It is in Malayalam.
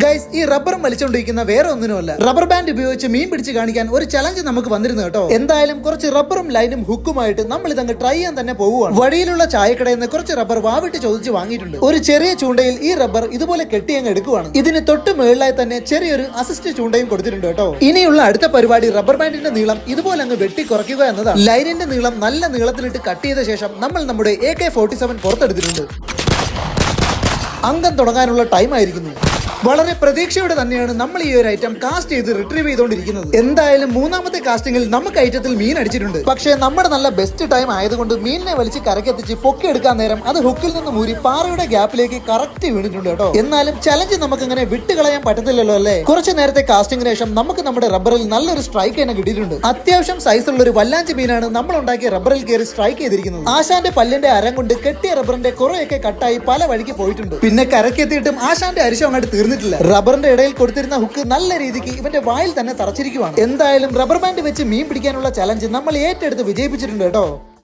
ഗൈസ്, ഈ റബ്ബറും വലിച്ചുകൊണ്ടിരിക്കുന്ന വേറെ ഒന്നിനുമല്ല, റബ്ബർ ബാൻഡ് ഉപയോഗിച്ച് മീൻ പിടിച്ച് കാണിക്കാൻ ഒരു ചലഞ്ച് നമുക്ക് വന്നിരുന്നു കേട്ടോ. എന്തായാലും കുറച്ച് റബ്ബറും ലൈനും ഹുക്കുമായിട്ട് നമ്മൾ ഇതങ്ങ് ട്രൈ ചെയ്യാൻ തന്നെ പോവുകയാണ്. വഴിയിലുള്ള ചായക്കടയിൽ നിന്ന് കുറച്ച് റബ്ബർ വാവിട്ട് ചോദിച്ച് വാങ്ങിയിട്ടുണ്ട്. ഒരു ചെറിയ ചൂണ്ടയിൽ ഈ റബ്ബർ ഇതുപോലെ കെട്ടി അങ്ങ് എടുക്കുവാണ്. ഇതിന് തൊട്ട് മുകളിലായി തന്നെ ചെറിയൊരു അസിസ്റ്റ് ചൂണ്ടയും കൊടുത്തിട്ടുണ്ട് കേട്ടോ. ഇനിയുള്ള അടുത്ത പരിപാടി റബ്ബർ ബാൻഡിന്റെ നീളം ഇതുപോലെ അങ്ങ് വെട്ടി കുറയ്ക്കുക എന്നതാണ്. ലൈനിന്റെ നീളം നല്ല നീളത്തിലിട്ട് കട്ട് ചെയ്ത ശേഷം നമ്മൾ നമ്മുടെ AK-47 പുറത്തെടുത്തിട്ടുണ്ട്. അംഗം തുടങ്ങാനുള്ള ടൈം ആയിരിക്കുന്നു. വളരെ പ്രതീക്ഷയോടെ തന്നെയാണ് നമ്മൾ ഈ ഒരു ഐറ്റം കാസ്റ്റ് ചെയ്ത് റിട്രീവ് ചെയ്തുകൊണ്ടിരിക്കുന്നത്. എന്തായാലും മൂന്നാമത്തെ കാസ്റ്റിംഗിൽ നമുക്ക് ഐറ്റത്തിൽ മീൻ അടിച്ചിട്ടുണ്ട്. പക്ഷേ നമ്മുടെ നല്ല ബെസ്റ്റ് ടൈം ആയതുകൊണ്ട് മീനിനെ വലിച്ച് കരക്കെത്തിച്ച് പൊക്കിയെടുക്കാൻ നേരം അത് ഹുക്കിൽ നിന്ന് മൂരി പാറയുടെ ഗ്യാപ്പിലേക്ക് കറക്റ്റ് വീണിട്ടുണ്ട് കേട്ടോ. എന്നാലും ചലഞ്ച് നമുക്ക് ഇങ്ങനെ വിട്ടുകളയാൻ പറ്റത്തില്ലല്ലോ അല്ലേ. കുറച്ച് നേരത്തെ കാസ്റ്റിംഗിന് ശേഷം നമുക്ക് നമ്മുടെ റബ്ബറിൽ നല്ലൊരു സ്ട്രൈക്ക് തന്നെ കിട്ടിയിട്ടുണ്ട്. അത്യാവശ്യം സൈസുള്ള ഒരു വല്ലാഞ്ച് മീനാണ് നമ്മൾ ഉണ്ടാക്കിയ റബ്ബറിൽ കയറി സ്ട്രൈക്ക് ചെയ്തിരിക്കുന്നത്. ആശാന്റെ പല്ലിന്റെ അരം കൊണ്ട് കെട്ടിയ റബ്ബറിന്റെ കുറെയൊക്കെ കട്ടായി പല വഴിക്ക് പോയിട്ടുണ്ട്. പിന്നെ കരക്കെത്തിയിട്ടും ആശാന്റെ അരിശം അങ്ങോട്ട് തീർന്നിട്ടില്ല. റബ്ബറിന്റെ ഇടയിൽ കൊടുത്തിരുന്ന ഹുക്ക് നല്ല രീതിക്ക് ഇവന്റെ വായിൽ തന്നെ തറച്ചിരിക്കുവാണ്. എന്തായാലും റബ്ബർ ബാൻഡ് വെച്ച് മീൻ പിടിക്കാനുള്ള ചലഞ്ച് നമ്മൾ ഏറ്റെടുത്ത് വിജയിപ്പിച്ചിട്ടുണ്ട് കേട്ടോ.